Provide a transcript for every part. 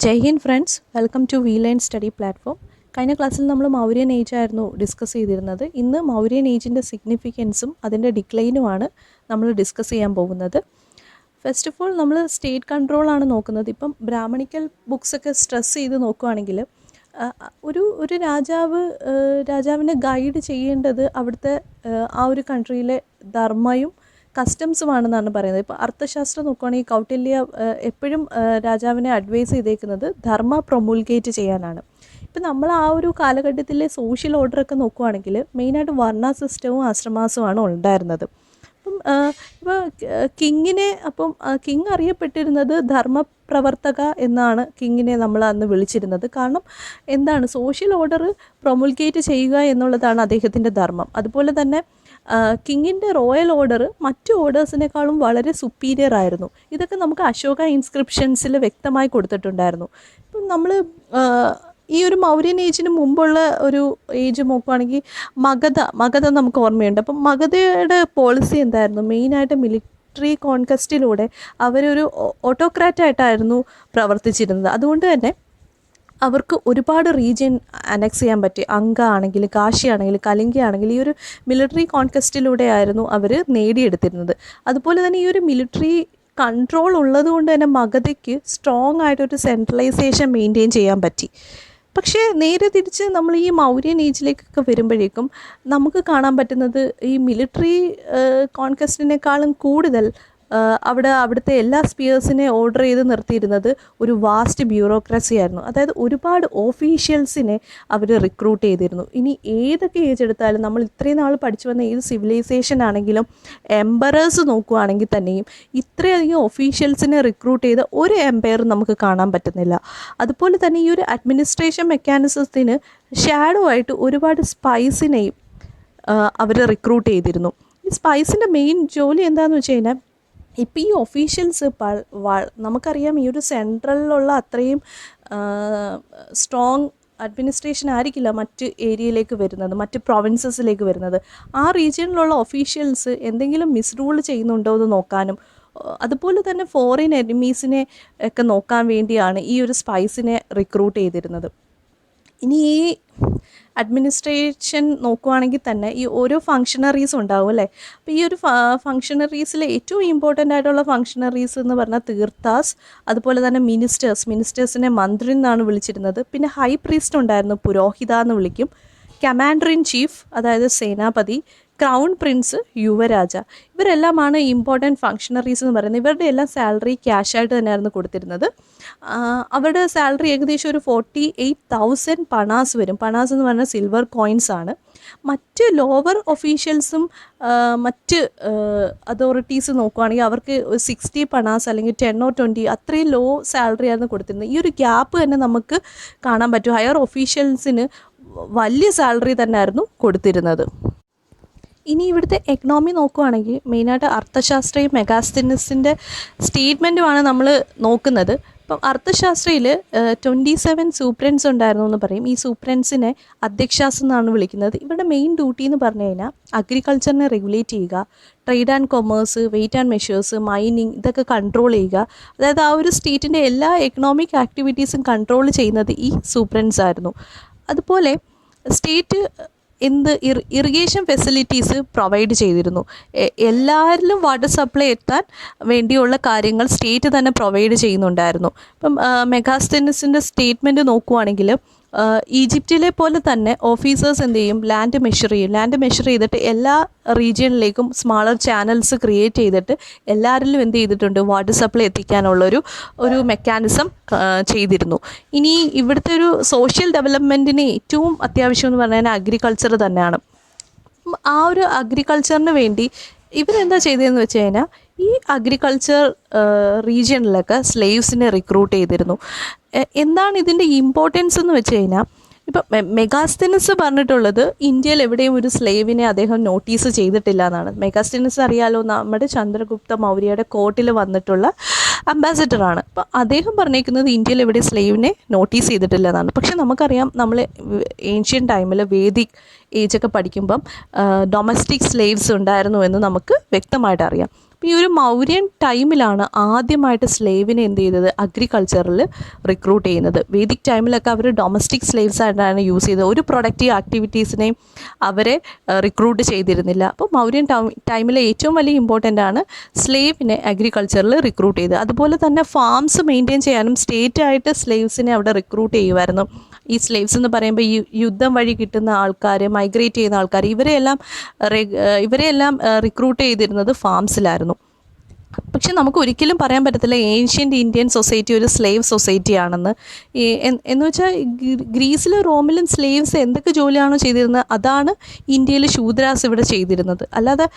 Jai Hind friends, welcome to V line study platform. കഴിഞ്ഞ ക്ലാസ്സിൽ നമ്മൾ മൗര്യൻ ഏജ് ആയിരുന്നു ഡിസ്കസ് ചെയ്തിരുന്നത്. ഇന്ന് മൗര്യൻ ഏജിൻ്റെ സിഗ്നിഫിക്കൻസും അതിൻ്റെ ഡിക്ലൈനുമാണ് നമ്മൾ ഡിസ്കസ് ചെയ്യാൻ പോകുന്നത്. ഫസ്റ്റ് ഓഫ് ഓൾ നമ്മൾ സ്റ്റേറ്റ് കൺട്രോളാണ് നോക്കുന്നത്. ഇപ്പം ബ്രാഹ്മണിക്കൽ ബുക്സൊക്കെ സ്ട്രെസ് ചെയ്ത് നോക്കുകയാണെങ്കിൽ ഒരു രാജാവിനെ ഗൈഡ് ചെയ്യേണ്ടത് അവിടുത്തെ ആ ഒരു കൺട്രിയിലെ ധർമ്മയും കസ്റ്റംസുമാണെന്നാണ് പറയുന്നത്. ഇപ്പോൾ അർത്ഥശാസ്ത്രം നോക്കുകയാണെങ്കിൽ കൗട്ടില്യ എപ്പോഴും രാജാവിനെ അഡ്വൈസ് ചെയ്തേക്കുന്നത് ധർമ്മ പ്രൊമുൾഗേറ്റ് ചെയ്യാനാണ്. ഇപ്പം നമ്മൾ ആ ഒരു കാലഘട്ടത്തിലെ സോഷ്യൽ ഓർഡറൊക്കെ നോക്കുകയാണെങ്കിൽ മെയിനായിട്ട് വർണ്ണ സിസ്റ്റവും ആശ്രമാസവുമാണ് ഉണ്ടായിരുന്നത്. ഇപ്പോൾ കിങ് അറിയപ്പെട്ടിരുന്നത് ധർമ്മപ്രവർത്തക എന്നാണ് കിങ്ങിനെ നമ്മൾ അന്ന് വിളിച്ചിരുന്നത്. കാരണം എന്താണ്, സോഷ്യൽ ഓർഡർ പ്രൊമുൾഗേറ്റ് ചെയ്യുക എന്നുള്ളതാണ് അദ്ദേഹത്തിൻ്റെ ധർമ്മം. അതുപോലെ തന്നെ കിങ്ങിൻ്റെ റോയൽ ഓർഡർ മറ്റു ഓർഡേഴ്സിനേക്കാളും വളരെ സുപ്പീരിയർ ആയിരുന്നു. ഇതൊക്കെ നമുക്ക് അശോക ഇൻസ്ക്രിപ്ഷൻസിൽ വ്യക്തമായി കൊടുത്തിട്ടുണ്ടായിരുന്നു. ഇപ്പം നമ്മൾ ഈ ഒരു മൗര്യൻ ഏജിന് മുമ്പുള്ള ഒരു ഏജ് നോക്കുകയാണെങ്കിൽ മഗധ നമുക്ക് ഓർമ്മയുണ്ട്. അപ്പം മഗധയുടെ പോളിസി എന്തായിരുന്നു? മെയിനായിട്ട് മിലിറ്ററി കോൺകസ്റ്റിലൂടെ അവരൊരു ഓട്ടോക്രാറ്റായിട്ടായിരുന്നു പ്രവർത്തിച്ചിരുന്നത്. അതുകൊണ്ട് തന്നെ അവർക്ക് ഒരുപാട് റീജിയൻ അനക്സ് ചെയ്യാൻ പറ്റി. അങ്ക ആണെങ്കിൽ, കാശി ആണെങ്കിൽ, കലിംഗ ആണെങ്കിൽ ഈ ഒരു മിലിറ്ററി കോൺകസ്റ്റിലൂടെ ആയിരുന്നു അവർ നേടിയെടുത്തിരുന്നത്. അതുപോലെ തന്നെ ഈ ഒരു മിലിറ്ററി കൺട്രോൾ ഉള്ളത് കൊണ്ട് തന്നെ മഗധയ്ക്ക് സ്ട്രോങ് ആയിട്ടൊരു സെൻട്രലൈസേഷൻ മെയിൻറ്റെയിൻ ചെയ്യാൻ പറ്റി. പക്ഷേ നേരെ തിരിച്ച് നമ്മൾ ഈ മൗര്യൻ ഏജിലേക്കൊക്കെ വരുമ്പോഴേക്കും നമുക്ക് കാണാൻ പറ്റുന്നത് ഈ മിലിറ്ററി കോൺകസ്റ്റിനേക്കാളും കൂടുതൽ അവിടുത്തെ എല്ലാ സ്പിയേഴ്സിനെ ഓർഡർ ചെയ്ത് നിർത്തിയിരുന്നത് ഒരു വാസ്റ്റ് ബ്യൂറോക്രസി ആയിരുന്നു. അതായത് ഒരുപാട് ഓഫീഷ്യൽസിനെ അവർ റിക്രൂട്ട് ചെയ്തിരുന്നു. ഇനി ഏതൊക്കെ ഏജ് എടുത്താലും നമ്മൾ ഇത്രയും നാൾ പഠിച്ചു വന്ന ഏത് സിവിലൈസേഷൻ ആണെങ്കിലും എംപറേഴ്സ് നോക്കുകയാണെങ്കിൽ തന്നെയും ഇത്രയധികം ഓഫീഷ്യൽസിനെ റിക്രൂട്ട് ചെയ്ത ഒരു എംപയർ നമുക്ക് കാണാൻ പറ്റുന്നില്ല. അതുപോലെ തന്നെ ഈ ഒരു അഡ്മിനിസ്ട്രേഷൻ മെക്കാനിസത്തിന് ഷാഡോ ആയിട്ട് ഒരുപാട് സ്പൈസിനെയും അവർ റിക്രൂട്ട് ചെയ്തിരുന്നു. ഈ സ്പൈസിൻ്റെ മെയിൻ ജോലി എന്താണെന്ന് വെച്ച് കഴിഞ്ഞാൽ, ഇപ്പോൾ ഈ ഒഫീഷ്യൽസ് നമുക്കറിയാം ഈ ഒരു സെൻട്രലിലുള്ള അത്രയും സ്ട്രോങ് അഡ്മിനിസ്ട്രേഷൻ ആയിരിക്കില്ല മറ്റ് ഏരിയയിലേക്ക് വരുന്നത്, മറ്റ് പ്രൊവിൻസസിലേക്ക് വരുന്നത്. ആ റീജിയനിലുള്ള ഒഫീഷ്യൽസ് എന്തെങ്കിലും മിസ്റൂൾ ചെയ്യുന്നുണ്ടോ എന്ന് നോക്കാനും അതുപോലെ തന്നെ ഫോറിൻ എനിമീസിനെ ഒക്കെ നോക്കാൻ വേണ്ടിയാണ് ഈ ഒരു സ്പൈസിനെ റിക്രൂട്ട് ചെയ്തിരുന്നത്. ഇനി ഈ അഡ്മിനിസ്ട്രേഷൻ നോക്കുകയാണെങ്കിൽ തന്നെ ഈ ഓരോ ഫങ്ഷണറീസ് ഉണ്ടാവും അല്ലേ. അപ്പോൾ ഈ ഒരു ഫങ്ഷണറീസിലെ ഏറ്റവും ഇമ്പോർട്ടൻ്റ് ആയിട്ടുള്ള ഫങ്ഷണറീസ് എന്ന് പറഞ്ഞാൽ തീർത്ഥാസ്, അതുപോലെ തന്നെ മിനിസ്റ്റേഴ്സിനെ മന്ത്രി എന്നാണ് വിളിച്ചിരുന്നത്. പിന്നെ ഹൈ പ്രീസ്റ്റ് ഉണ്ടായിരുന്നു, പുരോഹിത എന്ന് വിളിക്കും. കമാൻഡർ ഇൻ ചീഫ് അതായത് സേനാപതി, ക്രൗൺ പ്രിൻസ്, യുവരാജ, ഇവരെല്ലാമാണ് ഇമ്പോർട്ടൻറ്റ് ഫങ്ഷണറീസ് എന്ന് പറയുന്നത്. ഇവരുടെ എല്ലാം സാലറി ക്യാഷായിട്ട് തന്നെയായിരുന്നു കൊടുത്തിരുന്നത്. അവരുടെ സാലറി ഏകദേശം ഒരു 48,000 പണാസ് വരും. പണാസ് എന്ന് പറഞ്ഞാൽ സിൽവർ കോയിൻസ് ആണ്. മറ്റ് ലോവർ ഒഫീഷ്യൽസും മറ്റ് അതോറിറ്റീസ് നോക്കുകയാണെങ്കിൽ അവർക്ക് 60 പണാസ് അല്ലെങ്കിൽ 10 or 20 അത്രയും ലോ സാലറി ആയിരുന്നു കൊടുത്തിരുന്നത്. ഈ ഒരു ഗ്യാപ്പ് തന്നെ നമുക്ക് കാണാൻ പറ്റും. ഹയർ ഒഫീഷ്യൽസിന് വലിയ സാലറി തന്നെ ആയിരുന്നു കൊടുത്തിരുന്നത്. ഇനി ഇവിടുത്തെ എക്കണോമി നോക്കുകയാണെങ്കിൽ മെയിനായിട്ട് അർത്ഥശാസ്ത്രയും മെഗാസ്തനീസിൻ്റെ സ്റ്റേറ്റ്മെൻറ്റുമാണ് നമ്മൾ നോക്കുന്നത്. ഇപ്പം അർത്ഥശാസ്ത്രയിൽ 27 സൂപ്രൻസ് ഉണ്ടായിരുന്നു എന്ന് പറയും. ഈ സൂപ്രൻസിനെ അധ്യക്ഷാസ് എന്നാണ് വിളിക്കുന്നത്. ഇവരുടെ മെയിൻ ഡ്യൂട്ടി എന്ന് പറഞ്ഞു കഴിഞ്ഞാൽ അഗ്രികൾച്ചറിനെ റെഗുലേറ്റ് ചെയ്യുക, trade and commerce, weight and measures, mining, ഇതൊക്കെ കൺട്രോൾ ചെയ്യുക. അതായത് ആ ഒരു സ്റ്റേറ്റിൻ്റെ എല്ലാ എക്കണോമിക് ആക്ടിവിറ്റീസും കൺട്രോൾ ചെയ്യുന്നത് ഈ സൂപ്രൻസ് ആയിരുന്നു. അതുപോലെ സ്റ്റേറ്റ് ഇറിഗേഷൻ ഫെസിലിറ്റീസ് പ്രൊവൈഡ് ചെയ്തിരുന്നു. എല്ലാവരിലും വാട്ടർ സപ്ലൈ എത്താൻ വേണ്ടിയുള്ള കാര്യങ്ങൾ സ്റ്റേറ്റ് തന്നെ പ്രൊവൈഡ് ചെയ്യുന്നുണ്ടായിരുന്നു. ഇപ്പം മെഗാസ്തനീസിൻ്റെ സ്റ്റേറ്റ്മെൻറ്റ് നോക്കുവാണെങ്കിൽ ഈജിപ്തിലെ പോലെ തന്നെ ഓഫീസേഴ്സ് എന്ത് ചെയ്യും, ലാൻഡ് മെഷർ ചെയ്തിട്ട് എല്ലാ റീജിയനിലേക്കും സ്മാളർ ചാനൽസ് ക്രിയേറ്റ് ചെയ്തിട്ട് എല്ലാവരിലും എന്ത് ചെയ്തിട്ടുണ്ട്, വാട്ടർ സപ്ലൈ എത്തിക്കാനുള്ളൊരു മെക്കാനിസം ചെയ്തിരുന്നു. ഇനി ഇവിടുത്തെ ഒരു സോഷ്യൽ ഡെവലപ്മെൻറ്റിന് ഏറ്റവും അത്യാവശ്യം എന്ന് പറഞ്ഞാൽ അഗ്രികൾച്ചർ തന്നെയാണ്. ആ ഒരു അഗ്രികൾച്ചറിന് വേണ്ടി ഇവരെന്താ ചെയ്തതെന്ന് വെച്ച് കഴിഞ്ഞാൽ ഈ അഗ്രികൾച്ചർ റീജിയനിലൊക്കെ സ്ലേവ്സിനെ റിക്രൂട്ട് ചെയ്തിരുന്നു. എന്താണ് ഇതിൻ്റെ ഇമ്പോർട്ടൻസ് എന്ന് വെച്ച് കഴിഞ്ഞാൽ, ഇപ്പം മെഗാസ്തനീസ് പറഞ്ഞിട്ടുള്ളത് ഇന്ത്യയിൽ എവിടെയും ഒരു സ്ലേവിനെ അദ്ദേഹം നോട്ടീസ് ചെയ്തിട്ടില്ല എന്നാണ്. മെഗാസ്തനീസ് അറിയാലോ, നമ്മുടെ ചന്ദ്രഗുപ്ത മൗര്യയുടെ കോർട്ടിൽ വന്നിട്ടുള്ള അംബാസിഡറാണ്. അപ്പോൾ അദ്ദേഹം പറഞ്ഞേക്കുന്നത് ഇന്ത്യയിൽ എവിടെയും സ്ലേവിനെ നോട്ടീസ് ചെയ്തിട്ടില്ല എന്നാണ്. പക്ഷെ നമുക്കറിയാം, നമ്മൾ ഏൻഷ്യൻ ടൈമിൽ വേദിക് ഏജൊക്കെ പഠിക്കുമ്പം ഡൊമസ്റ്റിക് സ്ലേവ്സ് ഉണ്ടായിരുന്നു എന്ന് നമുക്ക് വ്യക്തമായിട്ട് അറിയാം. അപ്പോൾ ഈ ഒരു മൗര്യൻ ടൈമിലാണ് ആദ്യമായിട്ട് സ്ലേവിനെ എന്ത് ചെയ്തത് അഗ്രികൾച്ചറിൽ റിക്രൂട്ട് ചെയ്യുന്നത്. വേദിക് ടൈമിലൊക്കെ അവർ ഡൊമസ്റ്റിക് സ്ലേവ്സ് ആയിട്ടാണ് യൂസ് ചെയ്തത്. ഒരു പ്രൊഡക്റ്റീവ് ആക്ടിവിറ്റീസിനെയും അവരെ റിക്രൂട്ട് ചെയ്തിരുന്നില്ല. അപ്പോൾ മൗര്യൻ ടൈമിലെ ഏറ്റവും വലിയ ഇമ്പോർട്ടൻ്റ് ആണ് സ്ലേവിനെ അഗ്രികൾച്ചറിൽ റിക്രൂട്ട് ചെയ്തത്. അതുപോലെ തന്നെ ഫാംസ് മെയിൻറ്റെയിൻ ചെയ്യാനും സ്റ്റേറ്റായിട്ട് സ്ലേവ്സിനെ അവിടെ റിക്രൂട്ട് ചെയ്യുമായിരുന്നു. ഈ സ്ലേവ്സ് എന്ന് പറയുമ്പോൾ ഈ യുദ്ധം വഴി കിട്ടുന്ന ആൾക്കാർ, മൈഗ്രേറ്റ് ചെയ്യുന്ന ആൾക്കാർ, ഇവരെയെല്ലാം റിക്രൂട്ട് ചെയ്തിരുന്നത് ഫാംസിലായിരുന്നു. പക്ഷെ നമുക്ക് ഒരിക്കലും പറയാൻ പറ്റത്തില്ല ഏൻഷ്യൻ്റ് ഇന്ത്യൻ സൊസൈറ്റി ഒരു സ്ലേവ് സൊസൈറ്റി ആണെന്ന്. എന്ന് വെച്ചാൽ ഗ്രീസിലും റോമിലും സ്ലേവ്സ് എന്തൊക്കെ ജോലിയാണോ ചെയ്തിരുന്നത് അതാണ് ഇന്ത്യയിൽ ശൂദ്രാസ് ഇവിടെ ചെയ്തിരുന്നത്. അല്ലാതെ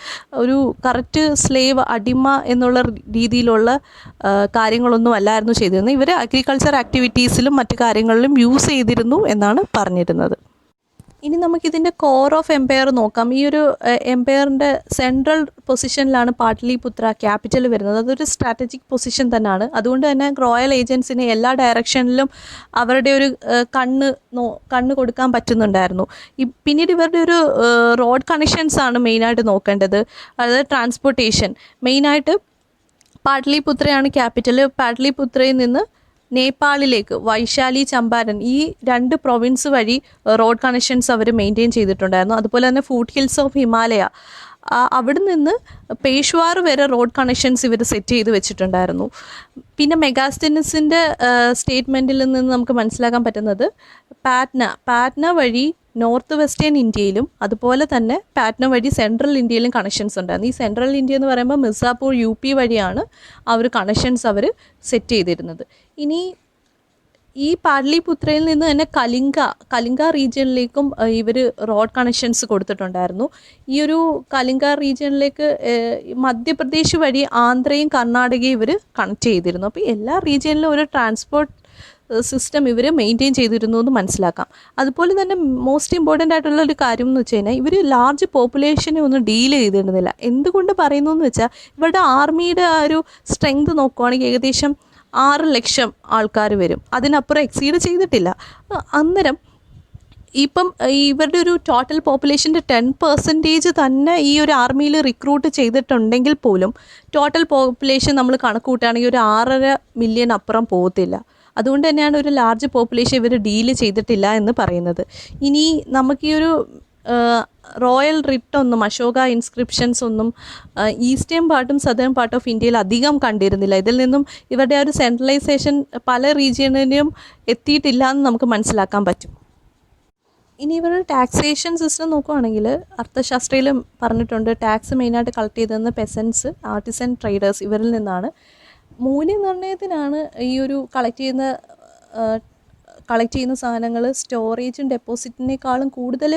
ഒരു കറക്റ്റ് സ്ലേവ് അടിമ എന്നുള്ള രീതിയിലുള്ള കാര്യങ്ങളൊന്നും അല്ലായിരുന്നു ചെയ്തിരുന്നത്. ഇവർ അഗ്രികൾച്ചർ ആക്ടിവിറ്റീസിലും മറ്റു കാര്യങ്ങളിലും യൂസ് ചെയ്തിരുന്നു എന്നാണ് പറഞ്ഞിരുന്നത്. ഇനി നമുക്കിതിൻ്റെ കോർ ഓഫ് എംപയർ നോക്കാം. ഈ ഒരു എംപയറിൻ്റെ സെൻട്രൽ പൊസിഷനിലാണ് പാട്ലിപുത്ര ക്യാപിറ്റൽ വരുന്നത്. അതൊരു സ്ട്രാറ്റജിക് പൊസിഷൻ തന്നെയാണ്. അതുകൊണ്ട് തന്നെ റോയൽ ഏജൻസിന് എല്ലാ ഡയറക്ഷനിലും അവരുടെ ഒരു കണ്ണ് കൊടുക്കാൻ പറ്റുന്നുണ്ടായിരുന്നു. പിന്നീട് ഇവരുടെ ഒരു റോഡ് കണക്ഷൻസ് ആണ് മെയിനായിട്ട് നോക്കേണ്ടത്. അതായത് ട്രാൻസ്പോർട്ടേഷൻ മെയിനായിട്ട് പാട്ലിപുത്രയാണ് ക്യാപിറ്റൽ. പാട്ലിപുത്രയിൽ നിന്ന് നേപ്പാളിലേക്ക് വൈശാലി, ചമ്പാരൻ ഈ 2 പ്രൊവിൻസ് വഴി റോഡ് കണക്ഷൻസ് അവർ മെയിൻറ്റെയിൻ ചെയ്തിട്ടുണ്ടായിരുന്നു. അതുപോലെ തന്നെ ഫൂട്ട് ഹിൽസ് ഓഫ് ഹിമാലയ അവിടെ നിന്ന് പേഷ്വാർ വരെ റോഡ് കണക്ഷൻസ് ഇവർ സെറ്റ് ചെയ്ത് വെച്ചിട്ടുണ്ടായിരുന്നു. പിന്നെ മെഗാസ്തനിസിൻ്റെ സ്റ്റേറ്റ്മെൻറ്റിൽ നിന്ന് നമുക്ക് മനസ്സിലാക്കാൻ പറ്റുന്നത് പാറ്റ്ന വഴി നോർത്ത് വെസ്റ്റേൺ ഇന്ത്യയിലും അതുപോലെ തന്നെ പാറ്റ്ന വഴി സെൻട്രൽ ഇന്ത്യയിലും കണക്ഷൻസ് ഉണ്ടായിരുന്നു. ഈ സെൻട്രൽ ഇന്ത്യ എന്ന് പറയുമ്പോൾ മിർസാപൂർ UP വഴിയാണ് കണക്ഷൻസ് അവർ സെറ്റ് ചെയ്തിരുന്നത്. ഇനി ഈ പാട്ലിപുത്രയിൽ നിന്ന് തന്നെ കലിംഗ റീജിയനിലേക്കും ഇവർ റോഡ് കണക്ഷൻസ് കൊടുത്തിട്ടുണ്ടായിരുന്നു. ഈ ഒരു കലിംഗ റീജിയനിലേക്ക് മധ്യപ്രദേശ് വഴി ആന്ധ്രയും കർണാടകയും ഇവർ കണക്ട് ചെയ്തിരുന്നു. അപ്പോൾ എല്ലാ റീജിയനിലും ഒരു ട്രാൻസ്പോർട്ട് സിസ്റ്റം ഇവർ മെയിൻറ്റെയിൻ ചെയ്തിരുന്നു എന്ന് മനസ്സിലാക്കാം. അതുപോലെ തന്നെ മോസ്റ്റ് ഇമ്പോർട്ടൻ്റ് ആയിട്ടുള്ള ഒരു കാര്യം എന്ന് വെച്ച് കഴിഞ്ഞാൽ ഇവർ ലാർജ് പോപ്പുലേഷനെ ഒന്നും ഡീൽ ചെയ്തിരുന്നില്ല. എന്തുകൊണ്ട് പറയുന്നു എന്ന് വെച്ചാൽ ഇവരുടെ ആർമിയുടെ ആ ഒരു സ്ട്രെങ്ത് നോക്കുവാണെങ്കിൽ ഏകദേശം 6 ലക്ഷം ആൾക്കാർ വരും. അതിനപ്പുറം എക്സീഡ് ചെയ്തിട്ടില്ല. അന്നേരം ഇപ്പം ഇവരുടെ ഒരു ടോട്ടൽ പോപ്പുലേഷൻ്റെ 10% തന്നെ ഈ ഒരു ആർമിയിൽ റിക്രൂട്ട് ചെയ്തിട്ടുണ്ടെങ്കിൽ പോലും ടോട്ടൽ പോപ്പുലേഷൻ നമ്മൾ കണക്ക് കൂട്ടുകയാണെങ്കിൽ ഒരു 6.5 മില്യൺ അപ്പുറം പോകത്തില്ല. അതുകൊണ്ട് തന്നെയാണ് ഒരു ലാർജ് പോപ്പുലേഷൻ ഇവർ ഡീൽ ചെയ്തിട്ടില്ല എന്ന് പറയുന്നത്. ഇനി നമുക്ക് ഈ ഒരു റോയൽ റിട്ടൊന്നും അശോക ഇൻസ്ക്രിപ്ഷൻസ് ഒന്നും ഈസ്റ്റേൺ പാർട്ടും സദേൺ പാർട്ട് ഓഫ് ഇന്ത്യയിൽ അധികം കണ്ടിരുന്നില്ല. ഇതിൽ നിന്നും ഇവരുടെ ആ ഒരു സെൻട്രലൈസേഷൻ പല റീജിയണിലും എത്തിയിട്ടില്ല എന്ന് നമുക്ക് മനസ്സിലാക്കാൻ പറ്റും. ഇനി ഇവരുടെ ടാക്സേഷൻ സിസ്റ്റം നോക്കുകയാണെങ്കിൽ അർത്ഥശാസ്ത്രയിലും പറഞ്ഞിട്ടുണ്ട് ടാക്സ് മെയിനായിട്ട് കളക്ട് ചെയ്തതെന്ന് പെസൻസ്, ആർട്ടിസൻ, ട്രേഡേഴ്സ് ഇവരിൽ നിന്നാണ്. മൂല്യനിർണ്ണയത്തിനാണ് ഈ ഒരു കളക്ട് ചെയ്യുന്ന സാധനങ്ങൾ സ്റ്റോറേജും ഡെപ്പോസിറ്റിനേക്കാളും കൂടുതൽ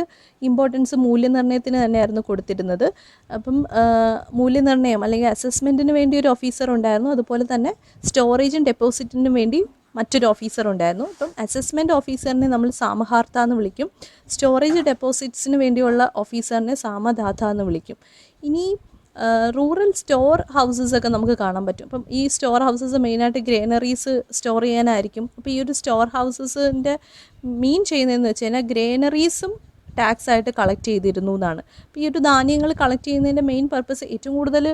ഇമ്പോർട്ടൻസ് മൂല്യനിർണ്ണയത്തിന് തന്നെയായിരുന്നു കൊടുത്തിരുന്നത്. അപ്പം മൂല്യനിർണ്ണയം അല്ലെങ്കിൽ അസസ്മെൻറ്റിന് വേണ്ടി ഒരു ഓഫീസർ ഉണ്ടായിരുന്നു. അതുപോലെ തന്നെ സ്റ്റോറേജും ഡെപ്പോസിറ്റിനും വേണ്ടി മറ്റൊരു ഓഫീസർ ഉണ്ടായിരുന്നു. അപ്പം അസസ്മെൻറ്റ് ഓഫീസറിനെ നമ്മൾ സാമഹാർത്ത എന്ന് വിളിക്കും. സ്റ്റോറേജ് ഡെപ്പോസിറ്റ്സിന് വേണ്ടിയുള്ള ഓഫീസറിനെ സാമദാത്ത എന്ന് വിളിക്കും. ഇനി റൂറൽ സ്റ്റോർ ഹൗസസ് ഒക്കെ നമുക്ക് കാണാൻ പറ്റും. അപ്പം ഈ സ്റ്റോർ ഹൗസസ് മെയിനായിട്ട് ഗ്രേനറീസ് സ്റ്റോർ ചെയ്യാനായിരിക്കും. അപ്പോൾ ഈ ഒരു സ്റ്റോർ ഹൗസസിൻ്റെ മീൻ ചെയ്യുന്നതെന്ന് വെച്ച് കഴിഞ്ഞാൽ ഗ്രേനറീസും ടാക്സ് ആയിട്ട് കളക്ട് ചെയ്തിരുന്നു എന്നാണ്. അപ്പോൾ ഈ ഒരു ധാന്യങ്ങൾ കളക്ട് ചെയ്യുന്നതിൻ്റെ മെയിൻ പർപ്പസ് ഏറ്റവും കൂടുതൽ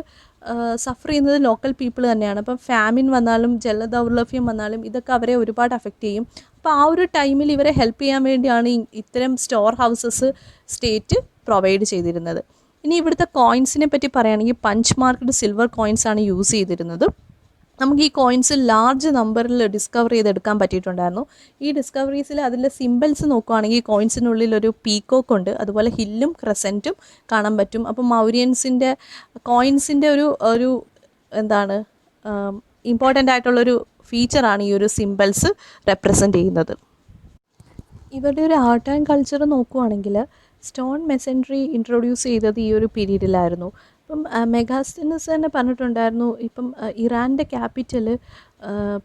സഫർ ചെയ്യുന്നത് ലോക്കൽ പീപ്പിൾ തന്നെയാണ്. അപ്പം ഫാമിൻ വന്നാലും ജലദൗർലഭ്യം വന്നാലും ഇതൊക്കെ അവരെ ഒരുപാട് അഫക്റ്റ് ചെയ്യും. അപ്പോൾ ആ ഒരു ടൈമിൽ ഇവരെ ഹെൽപ്പ് ചെയ്യാൻ വേണ്ടിയാണ് ഇത്തരം സ്റ്റോർ ഹൗസസ് സ്റ്റേറ്റ് പ്രൊവൈഡ് ചെയ്തിരുന്നത്. ഇനി ഇവിടുത്തെ കോയിൻസിനെ പറ്റി പറയുകയാണെങ്കിൽ പഞ്ച് മാർക്ക്ഡ് സിൽവർ കോയിൻസാണ് യൂസ് ചെയ്തിരുന്നത്. നമുക്ക് ഈ കോയിൻസ് ലാർജ് നമ്പറിൽ ഡിസ്കവർ ചെയ്തെടുക്കാൻ പറ്റിയിട്ടുണ്ടായിരുന്നു. ഈ ഡിസ്കവറീസിൽ അതിൻ്റെ സിമ്പിൾസ് നോക്കുകയാണെങ്കിൽ കോയിൻസിനുള്ളിൽ ഒരു പീക്കോക്ക് ഉണ്ട്, അതുപോലെ ഹില്ലും ക്രസൻറ്റും കാണാൻ പറ്റും. അപ്പം മൗര്യൻസിൻ്റെ കോയിൻസിൻ്റെ ഒരു എന്താണ് ഇമ്പോർട്ടൻ്റ് ആയിട്ടുള്ളൊരു ഫീച്ചറാണ് ഈ ഒരു സിമ്പിൾസ് റെപ്രസെൻ്റ് ചെയ്യുന്നത്. ഇവരുടെ ഒരു ആർട്ട് ആൻഡ് കൾച്ചർ നോക്കുകയാണെങ്കിൽ സ്റ്റോൺ മെസൻട്രി ഇൻട്രൊഡ്യൂസ് ചെയ്തത് ഈ ഒരു പീരീഡിലായിരുന്നു. ഇപ്പം മെഗാസ്തനീസ് തന്നെ പറഞ്ഞിട്ടുണ്ടായിരുന്നു, ഇപ്പം ഇറാൻ്റെ ക്യാപിറ്റൽ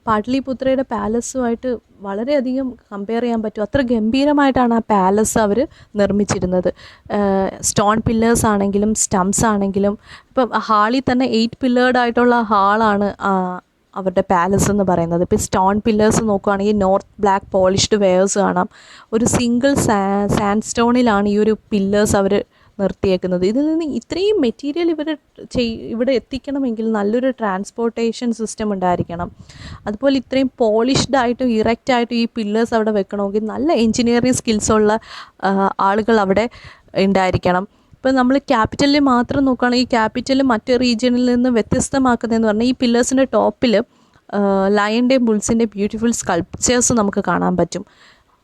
പാട്ലിപുത്രയുടെ പാലസുമായിട്ട് വളരെയധികം കമ്പയർ ചെയ്യാൻ പറ്റും. അത്ര ഗംഭീരമായിട്ടാണ് ആ പാലസ് അവർ നിർമ്മിച്ചിരുന്നത്. സ്റ്റോൺ പില്ലേഴ്സ് ആണെങ്കിലും സ്റ്റംസ് ആണെങ്കിലും ഇപ്പം ഹാളിൽ തന്നെ 8 പില്ലേർഡ് ആയിട്ടുള്ള ഹാളാണ് അവരുടെ പാലസ് എന്ന് പറയുന്നത്. ഇപ്പോൾ സ്റ്റോൺ പില്ലേഴ്സ് നോക്കുകയാണെങ്കിൽ നോർത്ത് ബ്ലാക്ക് പോളിഷ്ഡ് വെയേഴ്സ് കാണാം. ഒരു സിംഗിൾ സാൻഡ് സ്റ്റോണിലാണ് ഈ ഒരു പില്ലേഴ്സ് അവർ നിർത്തിയേക്കുന്നത്. ഇതിൽ നിന്ന് ഇത്രയും മെറ്റീരിയൽ ഇവിടെ എത്തിക്കണമെങ്കിൽ നല്ലൊരു ട്രാൻസ്പോർട്ടേഷൻ സിസ്റ്റം ഉണ്ടായിരിക്കണം. അതുപോലെ ഇത്രയും പോളിഷ്ഡ് ആയിട്ടും ഇറക്റ്റായിട്ടും ഈ പില്ലേഴ്സ് അവിടെ വെക്കണമെങ്കിൽ നല്ല എൻജിനീയറിംഗ് സ്കിൽസുള്ള ആളുകൾ അവിടെ ഉണ്ടായിരിക്കണം. ഇപ്പം നമ്മൾ ക്യാപിറ്റലിൽ മാത്രം നോക്കുകയാണെങ്കിൽ ക്യാപിറ്റൽ മറ്റ് റീജിയനിൽ നിന്ന് വ്യത്യസ്തമാക്കുന്നതെന്ന് പറഞ്ഞാൽ ഈ പില്ലേഴ്സിൻ്റെ ടോപ്പിൽ ലയൻ്റെയും ബുൾസിൻ്റെയും ബ്യൂട്ടിഫുൾ സ്കൾപ്ചേഴ്സ് നമുക്ക് കാണാൻ പറ്റും.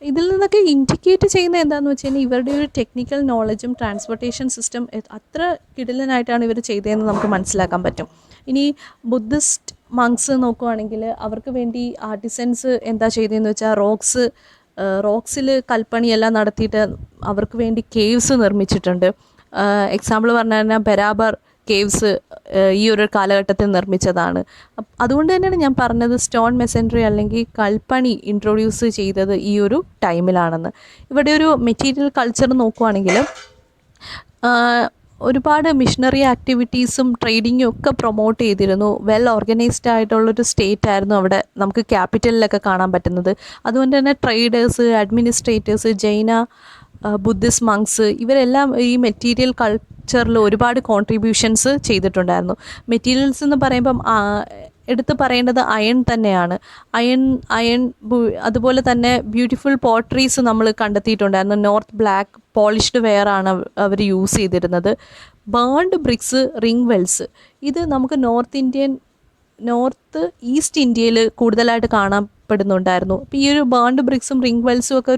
ഇതിൽ നിന്നൊക്കെ ഇൻഡിക്കേറ്റ് ചെയ്യുന്നത് എന്താണെന്ന് വെച്ച് കഴിഞ്ഞാൽ ഇവരുടെ ഒരു ടെക്നിക്കൽ നോളജും ട്രാൻസ്പോർട്ടേഷൻ സിസ്റ്റം അത്ര കിടിലനായിട്ടാണ് ഇവർ ചെയ്തതെന്ന് നമുക്ക് മനസ്സിലാക്കാൻ പറ്റും. ഇനി ബുദ്ധിസ്റ്റ് മങ്സ് നോക്കുകയാണെങ്കിൽ അവർക്ക് വേണ്ടി ആർട്ടിസൻസ് എന്താ ചെയ്തതെന്ന് വെച്ചാൽ റോക്സിൽ കൽപ്പണിയെല്ലാം നടത്തിയിട്ട് അവർക്ക് വേണ്ടി കേവ്സ് നിർമ്മിച്ചിട്ടുണ്ട്. എക്സാമ്പിൾ പറഞ്ഞു കഴിഞ്ഞാൽ ബരാബർ കേവ്സ് ഈ ഒരു കാലഘട്ടത്തിൽ നിർമ്മിച്ചതാണ്. അതുകൊണ്ട് തന്നെയാണ് ഞാൻ പറഞ്ഞത് സ്റ്റോൺ മെസൻട്രി അല്ലെങ്കിൽ കൽപ്പണി ഇൻട്രൊഡ്യൂസ് ചെയ്തത് ഈ ഒരു ടൈമിലാണെന്ന്. ഇവിടെ ഒരു മെറ്റീരിയൽ കൾച്ചർ നോക്കുവാണെങ്കിൽ ഒരുപാട് മിഷണറി ആക്ടിവിറ്റീസും ട്രേഡിങ്ങും ഒക്കെ പ്രൊമോട്ട് ചെയ്തിരുന്നു. വെൽ ഓർഗനൈസ്ഡ് ആയിട്ടുള്ളൊരു സ്റ്റേറ്റ് ആയിരുന്നു അവിടെ നമുക്ക് ക്യാപിറ്റലിലൊക്കെ കാണാൻ പറ്റുന്നത്. അതുകൊണ്ട് തന്നെ ട്രേഡേഴ്സ്, അഡ്മിനിസ്ട്രേറ്റേഴ്സ്, ജൈന ബുദ്ധിസ്റ്റ് മങ്സ് ഇവരെല്ലാം ഈ മെറ്റീരിയൽ കൾച്ചറിൽ ഒരുപാട് കോൺട്രിബ്യൂഷൻസ് ചെയ്തിട്ടുണ്ടായിരുന്നു. മെറ്റീരിയൽസ് എന്ന് പറയുമ്പം എടുത്ത് പറയേണ്ടത് അയൺ തന്നെയാണ്. അയൺ അതുപോലെ തന്നെ ബ്യൂട്ടിഫുൾ പോട്രീസ് നമ്മൾ കണ്ടെത്തിയിട്ടുണ്ടായിരുന്നു. നോർത്ത് ബ്ലാക്ക് പോളിഷ്ഡ് വെയർ ആണ് അവർ യൂസ് ചെയ്തിരുന്നത്. ബേൺഡ് ബ്രിക്സ്, റിംഗ് വെൽസ് ഇത് നമുക്ക് നോർത്ത് ഈസ്റ്റ് ഇന്ത്യയിൽ കൂടുതലായിട്ട് കാണപ്പെടുന്നുണ്ടായിരുന്നു. അപ്പോൾ ഈ ഒരു ബേൺഡ് ബ്രിക്സും റിംഗ് വെൽസും ഒക്കെ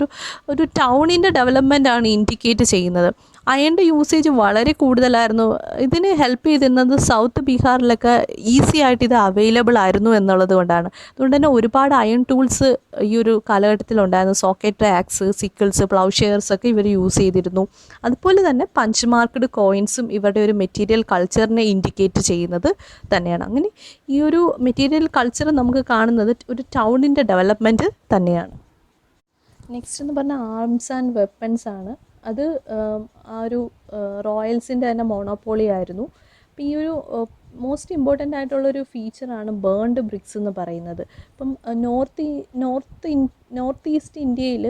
ഒരു ടൗണിൻ്റെ ഡെവലപ്മെൻ്റ് ആണ് ഇൻഡിക്കേറ്റ് ചെയ്യുന്നത്. അയണിൻ്റെ യൂസേജ് വളരെ കൂടുതലായിരുന്നു. ഇതിന് ഹെൽപ്പ് ചെയ്തിരുന്നത് സൗത്ത് ബീഹാറിലൊക്കെ ഈസി ആയിട്ട് ഇത് അവൈലബിൾ ആയിരുന്നു എന്നുള്ളത് കൊണ്ടാണ്. അതുകൊണ്ട് തന്നെ ഒരുപാട് അയൺ ടൂൾസ് ഈ ഒരു കാലഘട്ടത്തിലുണ്ടായിരുന്നു. സോക്കറ്റ് ആക്സ്, സിക്കിൾസ്, പ്ലൗഷെയർസ് ഒക്കെ ഇവർ യൂസ് ചെയ്തിരുന്നു. അതുപോലെ തന്നെ പഞ്ച് മാർക്ക്ഡ് കോയിൻസും ഇവരുടെ ഒരു മെറ്റീരിയൽ കൾച്ചറിനെ ഇൻഡിക്കേറ്റ് ചെയ്യുന്നത് തന്നെയാണ്. അങ്ങനെ ഈ ഒരു മെറ്റീരിയൽ കൾച്ചർ നമുക്ക് കാണുന്നത് ഒരു ടൗണിൻ്റെ ഡെവലപ്മെൻറ്റ് തന്നെയാണ്. നെക്സ്റ്റ് എന്ന് പറഞ്ഞാൽ ആർംസ് ആൻഡ് വെപ്പൺസ് ആണ്. അത് ആ ഒരു റോയൽസിൻ്റെ തന്നെ മോണോപോളി ആയിരുന്നു. അപ്പോൾ ഈ ഒരു മോസ്റ്റ് ഇമ്പോർട്ടൻ്റ് ആയിട്ടുള്ളൊരു ഫീച്ചറാണ് ബേൺഡ് ബ്രിക്സ് എന്ന് പറയുന്നത്. ഇപ്പം നോർത്ത് ഈസ്റ്റ് ഇന്ത്യയിൽ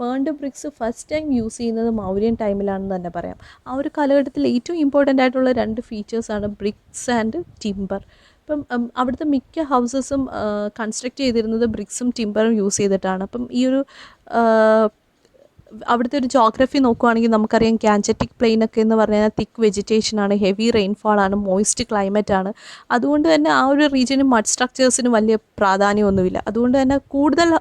burned bricks first time use ചെയ്യുന്നത് മൗര്യൻ ടൈമിലാണെന്ന് തന്നെ പറയാം. ആ ഒരു കാലഘട്ടത്തിൽ ഏറ്റവും ഇമ്പോർട്ടൻ്റ് ആയിട്ടുള്ള 2 ഫീച്ചേഴ്സാണ് ബ്രിക്സ് ആൻഡ് ടിമ്പർ. ഇപ്പം അവിടുത്തെ മിക്ക ഹൗസസും കൺസ്ട്രക്റ്റ് ചെയ്തിരുന്നത് ബ്രിക്സും ടിമ്പറും യൂസ് ചെയ്തിട്ടാണ്. അപ്പം ഈ ഒരു അവിടുത്തെ ഒരു ജോഗ്രഫി നോക്കുകയാണെങ്കിൽ നമുക്കറിയാം ഗാൻജറ്റിക് പ്ലെയിനൊക്കെ എന്ന് പറഞ്ഞാൽ തിക്ക് വെജിറ്റേഷനാണ്, ഹെവി റെയിൻഫാളാണ്, മോയിസ്റ്റ് ക്ലൈമറ്റാണ്. അതുകൊണ്ട് തന്നെ ആ ഒരു റീജിയന് മഡ് സ്ട്രക്ചേഴ്സിന് വലിയ പ്രാധാന്യമൊന്നുമില്ല. അതുകൊണ്ട് തന്നെ കൂടുതൽ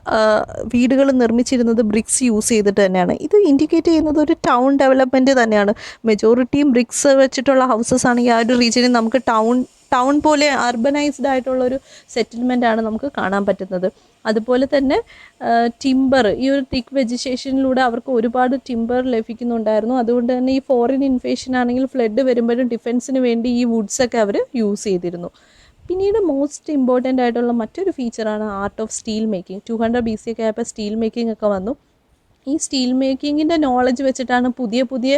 വീടുകൾ നിർമ്മിച്ചിരുന്നത് ബ്രിക്സ് യൂസ് ചെയ്തിട്ട് തന്നെയാണ്. ഇത് ഇൻഡിക്കേറ്റ് ചെയ്യുന്നത് ഒരു ടൗൺ ഡെവലപ്മെൻറ്റ് തന്നെയാണ്. മെജോറിറ്റിയും ബ്രിക്സ് വെച്ചിട്ടുള്ള ഹൗസസ് ആണെങ്കിൽ ആ ഒരു റീജിയനിൽ നമുക്ക് ടൗൺ പോലെ അർബനൈസ്ഡ് ആയിട്ടുള്ളൊരു സെറ്റിൽമെൻറ്റാണ് നമുക്ക് കാണാൻ പറ്റുന്നത്. അതുപോലെ തന്നെ ടിമ്പർ, ഈ ഒരു തിക്ക് വെജിറ്റേഷനിലൂടെ അവർക്ക് ഒരുപാട് ടിമ്പർ ലഭിക്കുന്നുണ്ടായിരുന്നു. അതുകൊണ്ട് തന്നെ ഈ ഫോറിൻ ഇൻവേഷൻ ആണെങ്കിൽ ഫ്ലഡ് വരുമ്പോഴും ഡിഫെൻസിന് വേണ്ടി ഈ വുഡ്സൊക്കെ അവർ യൂസ് ചെയ്തിരുന്നു. പിന്നീട് മോസ്റ്റ് ഇമ്പോർട്ടൻ്റ് ആയിട്ടുള്ള മറ്റൊരു ഫീച്ചറാണ് art of steel making. 200 BC ഒക്കെ ആയപ്പോൾ സ്റ്റീൽ മേക്കിംഗ് ഒക്കെ വന്നു. ഈ സ്റ്റീൽ മേക്കിങ്ങിൻ്റെ നോളജ് വെച്ചിട്ടാണ് പുതിയ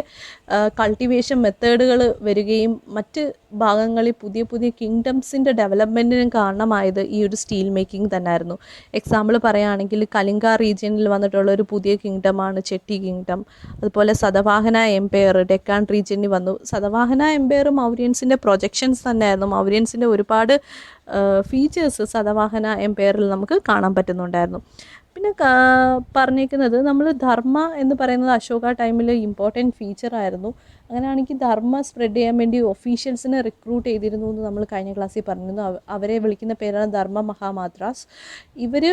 കൾട്ടിവേഷൻ മെത്തേഡുകൾ വരികയും മറ്റ് ഭാഗങ്ങളിൽ പുതിയ കിങ്ഡംസിൻ്റെ ഡെവലപ്മെൻറ്റിനും കാരണമായത് ഈ ഒരു സ്റ്റീൽ മേക്കിംഗ് തന്നെയായിരുന്നു. എക്സാമ്പിൾ പറയുകയാണെങ്കിൽ കലിംഗ റീജിയനിൽ വന്നിട്ടുള്ള ഒരു പുതിയ കിങ്ഡമാണ് ചെട്ടി കിങ്ഡം. അതുപോലെ സതവാഹന എംപയർ ഡെക്കാൻ റീജിയനിൽ വന്നു. സതവാഹന എംപയർ മൗര്യൻസിൻ്റെ പ്രൊജക്ഷൻസ് തന്നെയായിരുന്നു. മൗര്യൻസിൻ്റെ ഒരുപാട് ഫീച്ചേഴ്സ് സതവാഹന എംപയറിൽ നമുക്ക് കാണാൻ പറ്റുന്നുണ്ടായിരുന്നു. പിന്നെ പറഞ്ഞേക്കുന്നത് നമ്മൾ ധർമ്മ എന്ന് പറയുന്നത് അശോക ടൈമിൽ ഇമ്പോർട്ടൻറ്റ് ഫീച്ചറായിരുന്നു. അങ്ങനെയാണെങ്കിൽ ധർമ്മ സ്പ്രെഡ് ചെയ്യാൻ വേണ്ടി ഒഫീഷ്യൽസിനെ റിക്രൂട്ട് ചെയ്തിരുന്നു എന്ന് നമ്മൾ കഴിഞ്ഞ ക്ലാസ്സിൽ പറഞ്ഞിരുന്നു. അവരെ വിളിക്കുന്ന പേരാണ് ധർമ്മ മഹാമാത്രാസ്. ഇവർ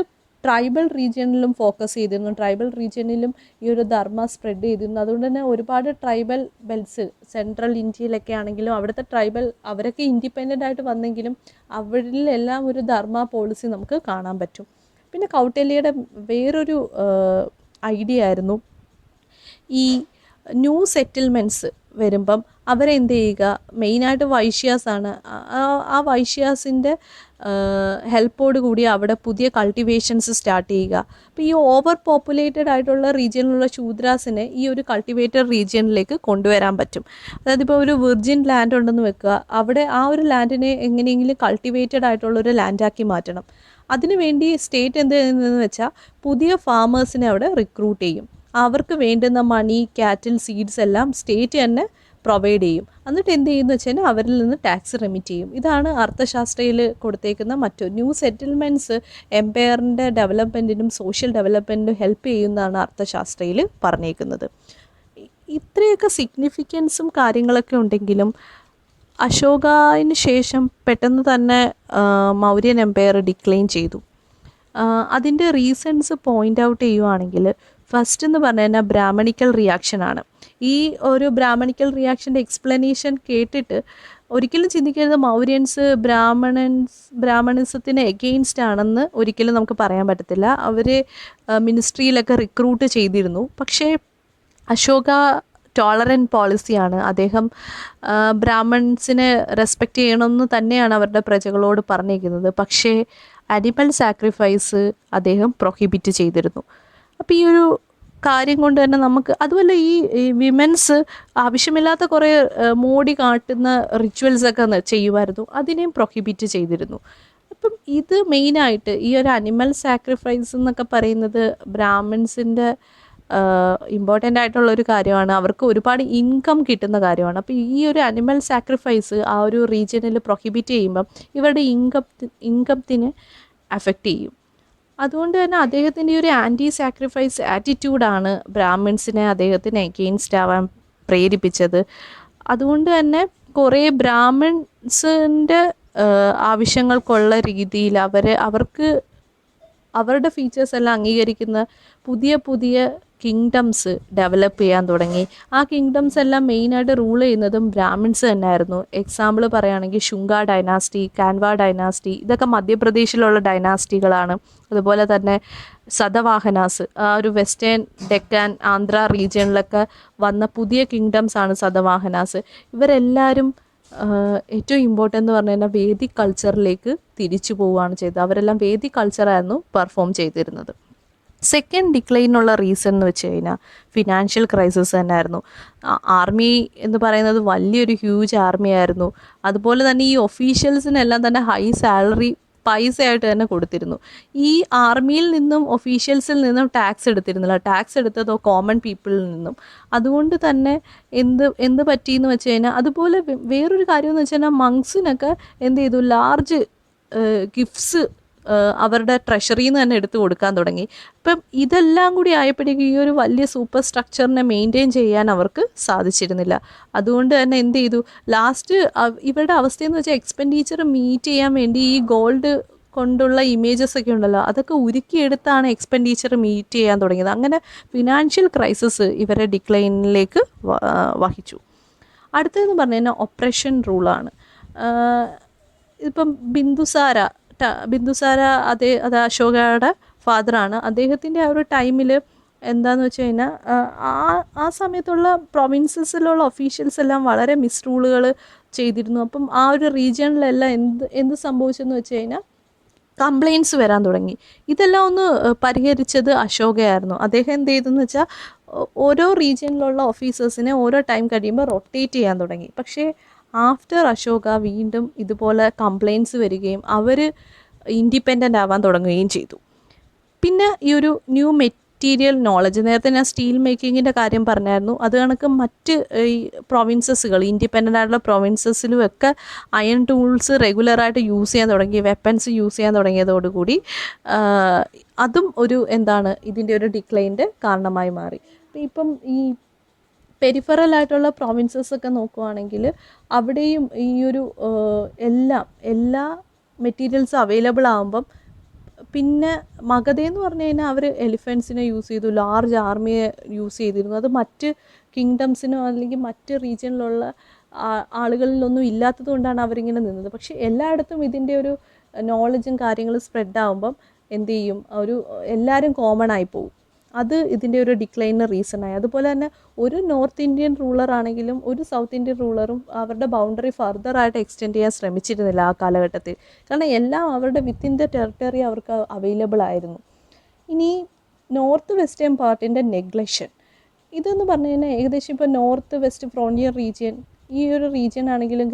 ട്രൈബൽ റീജിയനിലും ഫോക്കസ് ചെയ്തിരുന്നു. ട്രൈബൽ റീജിയനിലും ഈ ഒരു ധർമ്മ സ്പ്രെഡ് ചെയ്തിരുന്നു. അതുകൊണ്ട് തന്നെ ഒരുപാട് ട്രൈബൽ ബെൽറ്റ്സ് സെൻട്രൽ ഇന്ത്യയിലൊക്കെ ആണെങ്കിലും അവിടുത്തെ ട്രൈബൽ അവരൊക്കെ ഇൻഡിപെൻഡൻ്റ് ആയിട്ട് വന്നെങ്കിലും അവരിലെല്ലാം ഒരു ധർമ്മ പോളിസി നമുക്ക് കാണാൻ പറ്റും. പിന്നെ കൗട്ടില്യയുടെ വേറൊരു ഐഡിയ ആയിരുന്നു ഈ ന്യൂ സെറ്റിൽമെൻറ്റ്സ് വരുമ്പം അവരെന്ത് ചെയ്യുക, മെയിനായിട്ട് വൈശ്യാസാണ്. ആ വൈശ്യാസിൻ്റെ ഹെൽപ്പോട് കൂടി അവിടെ പുതിയ കൾട്ടിവേഷൻസ് സ്റ്റാർട്ട് ചെയ്യുക. അപ്പോൾ ഈ ഓവർ പോപ്പുലേറ്റഡ് ആയിട്ടുള്ള റീജിയനിലുള്ള ശൂദ്രാസിനെ ഈ ഒരു കൾട്ടിവേറ്റഡ് റീജിയനിലേക്ക് കൊണ്ടുവരാൻ പറ്റും. അതായത് ഇപ്പോൾ ഒരു വിർജിൻ ലാൻഡ് ഉണ്ടെന്ന് വെക്കുക, അവിടെ ആ ഒരു ലാൻഡിനെ എങ്ങനെയെങ്കിലും കൾട്ടിവേറ്റഡ് ആയിട്ടുള്ളൊരു ലാൻഡാക്കി മാറ്റണം. അതിനുവേണ്ടി സ്റ്റേറ്റ് എന്ത് ചെയ്യുന്നതെന്ന് വെച്ചാൽ പുതിയ ഫാമേഴ്സിനെ അവിടെ റിക്രൂട്ട് ചെയ്യും. അവർക്ക് വേണ്ടുന്ന മണി, കാറ്റിൽ, സീഡ്സ് എല്ലാം സ്റ്റേറ്റ് തന്നെ പ്രൊവൈഡ് ചെയ്യും. എന്നിട്ട് എന്ത് ചെയ്യുന്നു വെച്ച് കഴിഞ്ഞാൽ അവരിൽ നിന്ന് ടാക്സ് റെമിറ്റ് ചെയ്യും. ഇതാണ് അർത്ഥശാസ്ത്രയിൽ കൊടുത്തേക്കുന്ന മറ്റൊരു ന്യൂ സെറ്റിൽമെൻറ്റ്സ് എംപയറിൻ്റെ ഡെവലപ്മെൻറ്റിനും സോഷ്യൽ ഡെവലപ്മെൻറ്റിനും ഹെൽപ്പ് ചെയ്യുന്നതാണ് അർത്ഥശാസ്ത്രയിൽ പറഞ്ഞേക്കുന്നത്. ഇത്രയൊക്കെ സിഗ്നിഫിക്കൻസും കാര്യങ്ങളൊക്കെ ഉണ്ടെങ്കിലും അശോകന് ശേഷം പെട്ടെന്ന് തന്നെ മൗര്യൻ എംപയർ ഡിക്ലൈൻ ചെയ്തു. അതിൻ്റെ റീസൺസ് പോയിൻ്റ് ഔട്ട് ചെയ്യുവാണെങ്കിൽ ഫസ്റ്റ് എന്ന് പറഞ്ഞു കഴിഞ്ഞാൽ ബ്രാഹ്മണിക്കൽ റിയാക്ഷനാണ്. ഈ ഒരു ബ്രാഹ്മണിക്കൽ റിയാക്ഷൻ്റെ എക്സ്പ്ലനേഷൻ കേട്ടിട്ട് ഒരിക്കലും ചിന്തിക്കരുത് മൗര്യൻസ് ബ്രാഹ്മണിസത്തിന് എഗെയിൻസ്റ്റ് ആണെന്ന് ഒരിക്കലും നമുക്ക് പറയാൻ പറ്റത്തില്ല. അവർ മിനിസ്ട്രിയിലൊക്കെ റിക്രൂട്ട് ചെയ്തിരുന്നു. പക്ഷേ അശോക ടോളറൻറ്റ് പോളിസിയാണ്. അദ്ദേഹം ബ്രാഹ്മൺസിനെ റെസ്പെക്റ്റ് ചെയ്യണമെന്ന് തന്നെയാണ് അവരുടെ പ്രജകളോട് പറഞ്ഞിരിക്കുന്നത്. പക്ഷേ അനിമൽ സാക്രിഫൈസ് അദ്ദേഹം പ്രൊഹിബിറ്റ് ചെയ്തിരുന്നു. അപ്പോൾ ഈ ഒരു കാര്യം കൊണ്ട് തന്നെ നമുക്ക് അതുമല്ല ഈ വിമൻസ് ആവശ്യമില്ലാത്ത കുറേ മോടി കാട്ടുന്ന റിച്വൽസൊക്കെ ചെയ്യുമായിരുന്നു. അതിനെയും പ്രൊഹിബിറ്റ് ചെയ്തിരുന്നു. അപ്പം ഇത് മെയിനായിട്ട് ഈ ഒരു അനിമൽ സാക്രിഫൈസ് എന്നൊക്കെ പറയുന്നത് ബ്രാഹ്മിൻസിൻ്റെ ഇമ്പോർട്ടൻ്റ് ആയിട്ടുള്ളൊരു കാര്യമാണ്. അവർക്ക് ഒരുപാട് ഇൻകം കിട്ടുന്ന കാര്യമാണ്. അപ്പോൾ ഈ ഒരു അനിമൽ സാക്രിഫൈസ് ആ ഒരു റീജിയനിൽ പ്രൊഹിബിറ്റ് ചെയ്യുമ്പം ഇവരുടെ ഇൻകത്തിന് അഫക്റ്റ് ചെയ്യും. അതുകൊണ്ട് തന്നെ അദ്ദേഹത്തിൻ്റെ ഒരു ആൻറ്റി സാക്രിഫൈസ് ആറ്റിറ്റ്യൂഡാണ് ബ്രാഹ്മിൻസിനെ അദ്ദേഹത്തിന് എഗെയിൻസ്റ്റ് ആവാൻ പ്രേരിപ്പിച്ചത്. അതുകൊണ്ട് തന്നെ കുറേ ബ്രാഹ്മിൻസിൻ്റെ ആവശ്യങ്ങൾക്കുള്ള രീതിയിൽ അവർക്ക് അവരുടെ ഫീച്ചേഴ്സ് എല്ലാം അംഗീകരിക്കുന്ന പുതിയ പുതിയ കിങ്ഡംസ് ഡെവലപ്പ് ചെയ്യാൻ തുടങ്ങി. ആ കിങ്ഡംസ് എല്ലാം മെയിനായിട്ട് റൂൾ ചെയ്യുന്നതും ബ്രാഹ്മിൻസ് തന്നെയായിരുന്നു. എക്സാമ്പിൾ പറയുകയാണെങ്കിൽ ശുംഗ ഡൈനാസ്റ്റി, കാൻവ ഡൈനാസ്റ്റി, ഇതൊക്കെ മധ്യപ്രദേശിലുള്ള ഡൈനാസ്റ്റികളാണ്. അതുപോലെ തന്നെ സതവാഹനാസ്, ആ ഒരു വെസ്റ്റേൺ ഡെക്കാൻ ആന്ധ്ര റീജിയനിലൊക്കെ വന്ന പുതിയ കിങ്ഡംസാണ് സതവാഹനാസ്. ഇവരെല്ലാവരും ഏറ്റവും ഇമ്പോർട്ടൻ്റ് എന്ന് പറഞ്ഞു കഴിഞ്ഞാൽ വേദിക് കൾച്ചറിലേക്ക് തിരിച്ചു പോവുകയാണ് ചെയ്തത്. അവരെല്ലാം വേദിക് കൾച്ചറായിരുന്നു പെർഫോം ചെയ്തിരുന്നത്. സെക്കൻഡ് ഡിക്ലൈനുള്ള റീസൺ എന്ന് വെച്ച് കഴിഞ്ഞാൽ ഫിനാൻഷ്യൽ ക്രൈസിസ് തന്നെയായിരുന്നു. ആർമി എന്ന് പറയുന്നത് വലിയൊരു ഹ്യൂജ് ആർമി ആയിരുന്നു. അതുപോലെ തന്നെ ഈ ഒഫീഷ്യൽസിനെല്ലാം തന്നെ ഹൈ സാലറി പൈസയായിട്ട് തന്നെ കൊടുത്തിരുന്നു. ഈ ആർമിയിൽ നിന്നും ഒഫീഷ്യൽസിൽ നിന്നും ടാക്സ് എടുത്തിരുന്നില്ല. ടാക്സ് എടുത്തതോ കോമൺ പീപ്പിളിൽ നിന്നും. അതുകൊണ്ട് തന്നെ എന്ത് പറ്റിയെന്ന് വെച്ച് കഴിഞ്ഞാൽ അതുപോലെ വേറൊരു കാര്യം എന്ന് വെച്ച് കഴിഞ്ഞാൽ മങ്സിനൊക്കെ എന്ത് ചെയ്തു, ലാർജ് ഗിഫ്റ്റ്സ് അവരുടെ ട്രഷറിയിൽ നിന്ന് തന്നെ എടുത്തു കൊടുക്കാൻ തുടങ്ങി. ഇപ്പം ഇതെല്ലാം കൂടി ആയപ്പോഴേക്കും ഈ ഒരു വലിയ സൂപ്പർ സ്ട്രക്ചറിനെ മെയിൻറ്റെയിൻ ചെയ്യാൻ അവർക്ക് സാധിച്ചിരുന്നില്ല. അതുകൊണ്ട് തന്നെ എന്ത് ചെയ്തു, ലാസ്റ്റ് ഇവരുടെ അവസ്ഥയെന്ന് വെച്ചാൽ എക്സ്പെൻഡിച്ചർ മീറ്റ് ചെയ്യാൻ വേണ്ടി ഈ ഗോൾഡ് കൊണ്ടുള്ള ഇമേജസ് ഒക്കെ ഉണ്ടല്ലോ, അതൊക്കെ ഉരുക്കിയെടുത്താണ് എക്സ്പെൻഡിച്ചർ മീറ്റ് ചെയ്യാൻ തുടങ്ങിയത്. അങ്ങനെ ഫിനാൻഷ്യൽ ക്രൈസിസ് ഇവരെ ഡിക്ലൈനിലേക്ക് വഹിച്ചു. അടുത്തതെന്ന് പറഞ്ഞു കഴിഞ്ഞാൽ ഒപ്രഷൻ റൂളാണ്. ഇപ്പം ബിന്ദുസാര അത് അശോകയുടെ ഫാദറാണ്. അദ്ദേഹത്തിൻ്റെ ആ ഒരു ടൈമിൽ എന്താണെന്ന് വെച്ച് കഴിഞ്ഞാൽ ആ സമയത്തുള്ള പ്രൊവിൻസസിലുള്ള ഒഫീഷ്യൽസ് എല്ലാം വളരെ മിസ്റൂളുകൾ ചെയ്തിരുന്നു. അപ്പം ആ ഒരു റീജിയണിലെല്ലാം എന്ത് സംഭവിച്ചെന്ന് വെച്ച് കഴിഞ്ഞാൽ കംപ്ലയിൻറ്റ്സ് വരാൻ തുടങ്ങി. ഇതെല്ലാം ഒന്ന് പരിഹരിച്ചത് അശോകയായിരുന്നു. അദ്ദേഹം എന്ത് ചെയ്തെന്ന് വെച്ചാൽ ഓരോ റീജിയനിലുള്ള ഓഫീസേഴ്സിനെ ഓരോ ടൈം കഴിയുമ്പോൾ റൊട്ടേറ്റ് ചെയ്യാൻ തുടങ്ങി. പക്ഷേ ആഫ്റ്റർ അശോക വീണ്ടും ഇതുപോലെ കംപ്ലയിൻറ്റ്സ് വരികയും അവർ ഇൻഡിപെൻഡൻ്റ് ആവാൻ തുടങ്ങുകയും ചെയ്തു. പിന്നെ ഈ ഒരു ന്യൂ മെറ്റീരിയൽ നോളജ്, നേരത്തെ ഞാൻ സ്റ്റീൽ മേക്കിങ്ങിൻ്റെ കാര്യം പറഞ്ഞായിരുന്നു. അത് കണക്ക് മറ്റ് ഈ പ്രൊവിൻസസുകൾ, ഇൻഡിപെൻഡൻ്റ് ആയിട്ടുള്ള പ്രൊവിൻസസിലും ഒക്കെ അയൺ ടൂൾസ് റെഗുലറായിട്ട് യൂസ് ചെയ്യാൻ തുടങ്ങി, വെപ്പൺസ് യൂസ് ചെയ്യാൻ തുടങ്ങിയതോടുകൂടി അതും ഒരു ഇതിൻ്റെ ഒരു ഡിക്ലൈൻ്റെ കാരണമായി മാറി. ഇപ്പം ഈ പെരിഫറലായിട്ടുള്ള പ്രൊവിൻസസൊക്കെ നോക്കുവാണെങ്കിൽ അവിടെയും ഈ ഒരു എല്ലാ മെറ്റീരിയൽസും അവൈലബിൾ ആകുമ്പം പിന്നെ മഗധയെന്ന് പറഞ്ഞു കഴിഞ്ഞാൽ അവർ എലിഫൻസിനെ യൂസ് ചെയ്തു, ലാർജ് ആർമിയെ യൂസ് ചെയ്തിരുന്നു. അത് മറ്റ് കിങ്ഡംസിനോ അല്ലെങ്കിൽ മറ്റ് റീജിയനിലുള്ള ആളുകളിലൊന്നും ഇല്ലാത്തത് കൊണ്ടാണ് അവരിങ്ങനെ നിന്നത്. പക്ഷേ എല്ലായിടത്തും ഇതിൻ്റെ ഒരു നോളജും കാര്യങ്ങളും സ്പ്രെഡ് ആകുമ്പം എന്ത് ചെയ്യും, എല്ലാവരും കോമൺ ആയി പോകും. അത് ഇതിൻ്റെ ഒരു ഡിക്ലൈനിന് റീസണായി. അതുപോലെ തന്നെ ഒരു നോർത്ത് ഇന്ത്യൻ റൂളറാണെങ്കിലും ഒരു സൗത്ത് ഇന്ത്യൻ റൂളറും അവരുടെ ബൗണ്ടറി ഫർദറായിട്ട് എക്സ്റ്റെൻഡ് ചെയ്യാൻ ശ്രമിച്ചിരുന്നില്ല ആ കാലഘട്ടത്തിൽ. കാരണം എല്ലാം അവരുടെ വിത്തിൻ ദ ടെറിട്ടറി അവർക്ക് അവൈലബിൾ ആയിരുന്നു. ഇനി നോർത്ത് വെസ്റ്റേൺ പാർട്ടിൻ്റെ നെഗ്ലക്ഷൻ, ഇതെന്ന് പറഞ്ഞു കഴിഞ്ഞാൽ ഏകദേശം ഇപ്പോൾ നോർത്ത് വെസ്റ്റ് ഫ്രോണ്ടിയർ റീജിയൻ, ഈ ഒരു റീജിയൻ ആണെങ്കിലും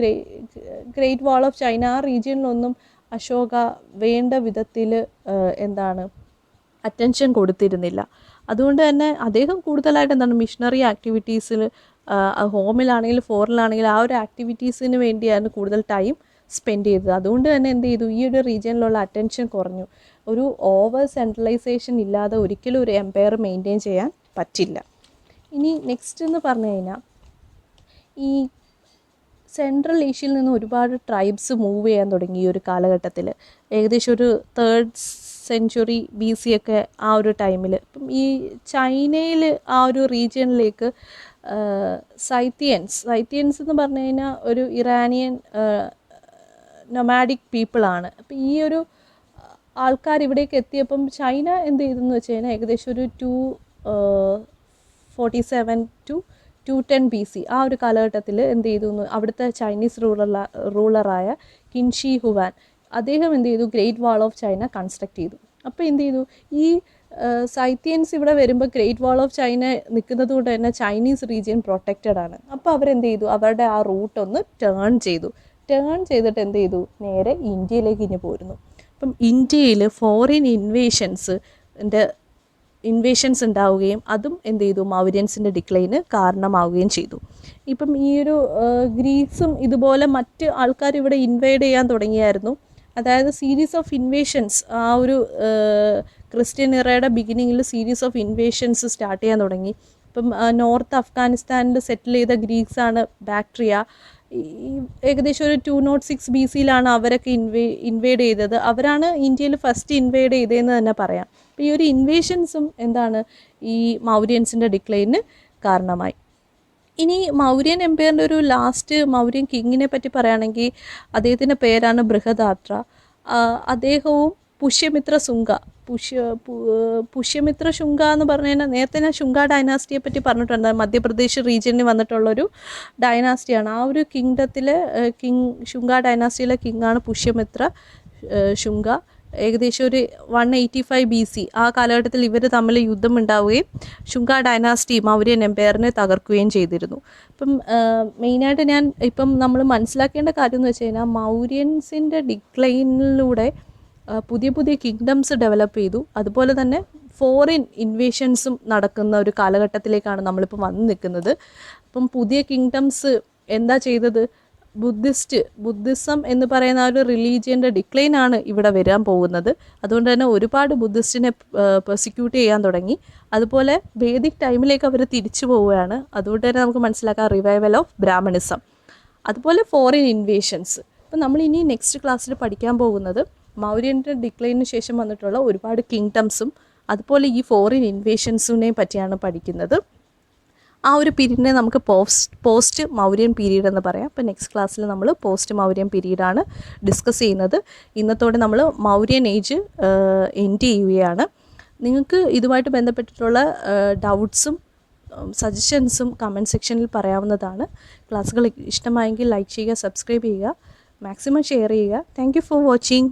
ഗ്രേറ്റ് വാൾ ഓഫ് ചൈന, ആ റീജിയനിലൊന്നും അശോക വേണ്ട വിധത്തിൽ അറ്റൻഷൻ കൊടുത്തിരുന്നില്ല. അതുകൊണ്ട് തന്നെ അദ്ദേഹം കൂടുതലായിട്ട് എന്താണ് മിഷണറി ആക്ടിവിറ്റീസിൽ ഹോമിലാണെങ്കിലും ഫോറിലാണെങ്കിലും ആ ഒരു ആക്ടിവിറ്റീസിന് വേണ്ടിയാണ് കൂടുതൽ ടൈം സ്പെൻഡ് ചെയ്തത്. അതുകൊണ്ട് തന്നെ എന്ത് ചെയ്തു, ഈ ഒരു റീജിയനിലുള്ള അറ്റൻഷൻ കുറഞ്ഞു. ഒരു ഓവർ സെൻട്രലൈസേഷൻ ഇല്ലാതെ ഒരിക്കലും ഒരു എംപയർ മെയിൻറ്റെയിൻ ചെയ്യാൻ പറ്റില്ല. ഇനി നെക്സ്റ്റ് എന്ന് പറഞ്ഞു കഴിഞ്ഞാൽ ഈ സെൻട്രൽ ഏഷ്യയിൽ നിന്ന് ഒരുപാട് ട്രൈബ്സ് മൂവ് ചെയ്യാൻ തുടങ്ങി ഈ ഒരു കാലഘട്ടത്തിൽ. ഏകദേശം ഒരു 3rd സെഞ്ച്വറി BC ഒക്കെ ആ ഒരു ടൈമിൽ. അപ്പം ഈ ചൈനയിൽ ആ ഒരു റീജിയനിലേക്ക് സൈത്തിയൻസ് എന്ന് പറഞ്ഞു കഴിഞ്ഞാൽ ഒരു ഇറാനിയൻ നൊമാഡിക് പീപ്പിളാണ്. അപ്പം ഈ ഒരു ആൾക്കാർ ഇവിടേക്ക് എത്തിയപ്പം ചൈന എന്ത് ചെയ്തെന്ന് വെച്ച് കഴിഞ്ഞാൽ ഏകദേശം ഒരു 247 to 210 BC ആ ഒരു കാലഘട്ടത്തിൽ എന്ത് ചെയ്തു, അവിടുത്തെ ചൈനീസ് റൂളറായ കിൻഷി ഹുവാൻ അദ്ദേഹം എന്ത് ചെയ്തു, great wall of China construct ചെയ്തു. അപ്പോൾ എന്ത് ചെയ്തു, ഈ സൈത്യൻസ് ഇവിടെ വരുമ്പോൾ ഗ്രേറ്റ് വാൾ ഓഫ് ചൈന നിൽക്കുന്നത് കൊണ്ട് തന്നെ ചൈനീസ് റീജിയൻ പ്രൊട്ടക്റ്റഡ് ആണ്. അപ്പോൾ അവരെന്ത് ചെയ്തു, അവരുടെ ആ റൂട്ടൊന്ന് ടേൺ ചെയ്തിട്ട് എന്ത് ചെയ്തു, നേരെ ഇന്ത്യയിലേക്ക് ഇനി പോരുന്നു. അപ്പം ഇന്ത്യയിൽ ഫോറിൻ ഇൻവേഷൻസ് ഉണ്ടാവുകയും അതും എന്ത് ചെയ്തു, മൗര്യൻസിൻ്റെ ഡിക്ലൈന് കാരണമാവുകയും ചെയ്തു. ഇപ്പം ഈ ഒരു ഗ്രീസും ഇതുപോലെ മറ്റ് ആൾക്കാർ ഇവിടെ ഇൻവൈഡ് ചെയ്യാൻ തുടങ്ങിയായിരുന്നു. അതായത് സീരീസ് ഓഫ് ഇൻവേഷൻസ് ആ ഒരു ക്രിസ്ത്യൻ ഇറയുടെ ബിഗിനിങ്ങിൽ സീരീസ് ഓഫ് ഇൻവേഷൻസ് സ്റ്റാർട്ട് ചെയ്യാൻ തുടങ്ങി. ഇപ്പം നോർത്ത് അഫ്ഗാനിസ്ഥാനിൽ സെറ്റിൽ ചെയ്ത ഗ്രീക്സാണ് ബാക്ട്രിയ. ഏകദേശം ഒരു 206 BC അവരൊക്കെ ഇൻവേഡ് ചെയ്തത്. അവരാണ് ഇന്ത്യയിൽ ഫസ്റ്റ് ഇൻവേഡ് ചെയ്തതെന്ന് തന്നെ പറയാം. അപ്പോൾ ഈ ഒരു ഇൻവേഷൻസും എന്താണ്, ഈ മൗര്യൻസിൻ്റെ ഡിക്ലൈന് കാരണമായി. ഇനി മൗര്യൻ എംപയറിൻ്റെ ഒരു ലാസ്റ്റ് മൗര്യൻ കിങ്ങിനെ പറ്റി പറയുകയാണെങ്കിൽ അദ്ദേഹത്തിൻ്റെ പേരാണ് ബൃഹദാത്ര. അദ്ദേഹവും പുഷ്യമിത്ര ശുംഗ എന്ന് പറഞ്ഞു കഴിഞ്ഞാൽ നേരത്തെ ഞാൻ ശുംഗ ഡൈനാസ്റ്റിയെ പറ്റി പറഞ്ഞിട്ടുണ്ട്. മധ്യപ്രദേശ് റീജിയനിൽ വന്നിട്ടുള്ളൊരു ഡൈനാസ്റ്റിയാണ്. ആ ഒരു കിങ്ഡത്തിലെ ശുംഗ ഡൈനാസ്റ്റിയിലെ കിങ്ങാണ് പുഷ്യമിത്ര ശുംഗ. ഏകദേശം ഒരു 185 BC ആ കാലഘട്ടത്തിൽ ഇവർ തമ്മിൽ യുദ്ധം ഉണ്ടാവുകയും ശുംഗ ഡൈനാസ്റ്റി മൗര്യൻ എംപയറിനെ തകർക്കുകയും ചെയ്തിരുന്നു. ഇപ്പം മെയിനായിട്ട് ഇപ്പം നമ്മൾ മനസ്സിലാക്കേണ്ട കാര്യം എന്ന് വെച്ച് കഴിഞ്ഞാൽ മൗര്യൻസിൻ്റെ ഡിക്ലൈനിലൂടെ പുതിയ കിങ്ഡംസ് ഡെവലപ്പ് ചെയ്തു. അതുപോലെ തന്നെ ഫോറിൻ ഇൻവേഷൻസും നടക്കുന്ന ഒരു കാലഘട്ടത്തിലേക്കാണ് നമ്മളിപ്പോൾ വന്ന് നിൽക്കുന്നത്. അപ്പം പുതിയ കിങ്ഡംസ് എന്താ ചെയ്തത്, ബുദ്ധിസം എന്ന് പറയുന്ന ഒരു റിലീജിയൻ്റെ ഡിക്ലൈനാണ് ഇവിടെ വരാൻ പോകുന്നത്. അതുകൊണ്ട് തന്നെ ഒരുപാട് ബുദ്ധിസ്റ്റിനെ പെർസിക്യൂട്ട് ചെയ്യാൻ തുടങ്ങി. അതുപോലെ വേദിക് ടൈമിലേക്ക് അവർ തിരിച്ചു പോവുകയാണ്. അതുകൊണ്ട് തന്നെ നമുക്ക് മനസ്സിലാക്കാം റിവൈവൽ ഓഫ് ബ്രാഹ്മണിസം. അതുപോലെ ഫോറിൻ ഇൻവേഷൻസ്. അപ്പം നമ്മൾ ഇനി നെക്സ്റ്റ് ക്ലാസ്സിൽ പഠിക്കാൻ പോകുന്നത് മൗര്യൻ്റെ ഡിക്ലൈനിന് ശേഷം വന്നിട്ടുള്ള ഒരുപാട് കിങ്ഡംസും അതുപോലെ ഈ ഫോറിൻ ഇൻവേഷൻസിനെ പറ്റിയാണ് പഠിക്കുന്നത്. ആ ഒരു പീരീഡിനെ നമുക്ക് പോസ്റ്റ് മൗര്യൻ പീരീഡ് എന്ന് പറയാം. അപ്പോൾ നെക്സ്റ്റ് ക്ലാസ്സിൽ നമ്മൾ പോസ്റ്റ് മൗര്യൻ പീരീഡാണ് ഡിസ്കസ് ചെയ്യുന്നത്. ഇന്നത്തോടെ നമ്മൾ മൗര്യൻ ഏജ് എൻഡ് ചെയ്യുകയാണ്. നിങ്ങൾക്ക് ഇതുമായിട്ട് ബന്ധപ്പെട്ടിട്ടുള്ള ഡൗട്ട്സും സജഷൻസും കമൻറ്റ് സെക്ഷനിൽ പറയാവുന്നതാണ്. ക്ലാസ്സുകൾ ഇഷ്ടമായെങ്കിൽ ലൈക്ക് ചെയ്യുക, സബ്സ്ക്രൈബ് ചെയ്യുക, മാക്സിമം ഷെയർ ചെയ്യുക. Thank you for watching.